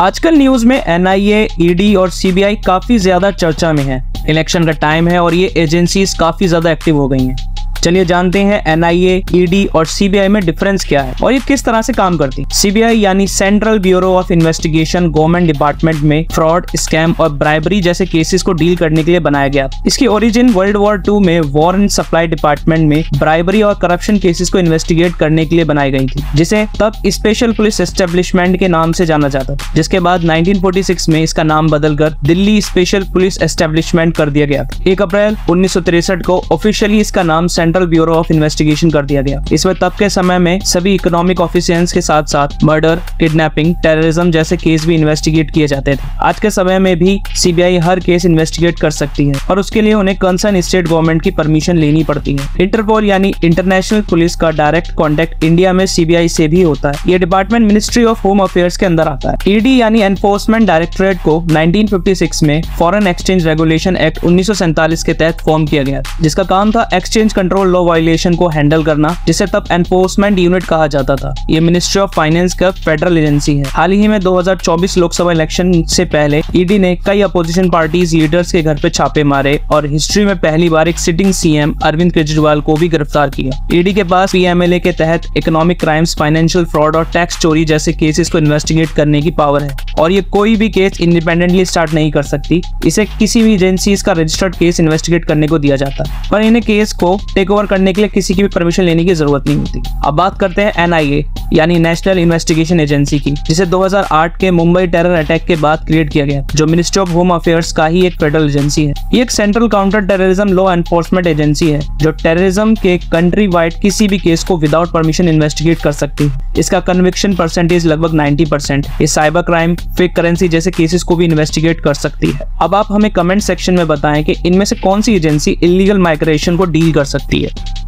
आजकल न्यूज में NIA, ED और सीबीआई काफी ज्यादा चर्चा में है। इलेक्शन का टाइम है और ये एजेंसीज काफी ज्यादा एक्टिव हो गई हैं। चलिए जानते हैं एनआईए, ईडी और सीबीआई में डिफरेंस क्या है और ये किस तरह से काम करती है। सीबीआई यानी central bureau of investigation government department में फ्रॉड, स्कैम और ब्राइबरी जैसे केसेस को डील करने के लिए बनाया गया। इसकी ओरिजिन वर्ल्ड वॉर 2 में वॉर एंड सप्लाई डिपार्टमेंट में ब्राइबरी और करप्शन केसेस को इन्वेस्टिगेट करने के लिए बनाई गई थी, जिसे तब स्पेशल पुलिस एस्टेब्लिशमेंट के नाम से जाना जाता था, जिसके बाद 1946 में इसका नाम बदलकर दिल्ली स्पेशल पुलिस एस्टेब्लिशमेंट कर दिया गया। 1 अप्रैल 1963 को ऑफिशियली इसका नाम सेंट्रल ब्यूरो ऑफ इन्वेस्टिगेशन कर दिया गया। इसमें तब के समय में सभी इकोनॉमिक ऑफिसर्स के साथ साथ मर्डर, किडनैपिंग, टेररिज्म जैसे केस भी इन्वेस्टिगेट किए जाते थे। आज के समय में भी सीबीआई हर केस इन्वेस्टिगेट कर सकती है और उसके लिए उन्हें कंसर्न स्टेट गवर्नमेंट की परमिशन लेनी पड़ती है। इंटरपोल यानी इंटरनेशनल पुलिस का डायरेक्ट कॉन्टेक्ट इंडिया में सीबीआई से भी होता है। ये department ministry of home affairs के अंदर आता है। ईडी यानी एनफोर्समेंट डायरेक्टरेट को 1956 में फॉरेन एक्सचेंज रेगुलेशन एक्ट 1947 के तहत फॉर्म किया गया, जिसका काम था एक्सचेंज कंट्रोल लॉ वायलेशन को हैंडल करना, जिसे तब एनफोर्समेंट यूनिट कहा जाता था। ये मिनिस्ट्री ऑफ फाइनेंस का फेडरल एजेंसी है। हाल ही में 2024 लोकसभा इलेक्शन से पहले ईडी ने कई अपोजिशन पार्टीज लीडर्स के घर पे छापे मारे और हिस्ट्री में पहली बार एक सिटिंग सीएम अरविंद केजरीवाल को भी गिरफ्तार किया। ईडी के पास पीएमएलए के तहत इकोनॉमिक क्राइम्स, फाइनेंशियल फ्रॉड और टैक्स चोरी जैसे केसेस को इन्वेस्टिगेट करने की पावर है और ये कोई भी केस इंडिपेंडेंटली स्टार्ट नहीं कर सकती। इसे किसी भी एजेंसी का रजिस्टर्ड केस इन्वेस्टिगेट करने को दिया जाता है, पर इन्हें केस को टेक ओवर करने के लिए किसी की भी परमिशन लेने की जरूरत नहीं होती। अब बात करते हैं एनआईए यानी नेशनल इन्वेस्टिगेशन एजेंसी की, जिसे 2008 के मुंबई टेरर अटैक के बाद क्रिएट किया गया, जो मिनिस्ट्री ऑफ होम अफेयर्स का ही एक फेडरल एजेंसी है। ये एक central counter terrorism law enforcement agency है, जो टेररिज्म के कंट्री वाइड किसी भी केस को विदाउट परमिशन इन्वेस्टिगेट कर सकती है। इसका कन्विक्शन परसेंटेज लगभग 90%। ये साइबर क्राइम, फेक करेंसी जैसे केसेस को भी इन्वेस्टिगेट कर सकती है। अब आप हमें कमेंट सेक्शन में बताएं कि इनमें से कौन सी एजेंसी इलीगल माइग्रेशन को डील कर सकती है।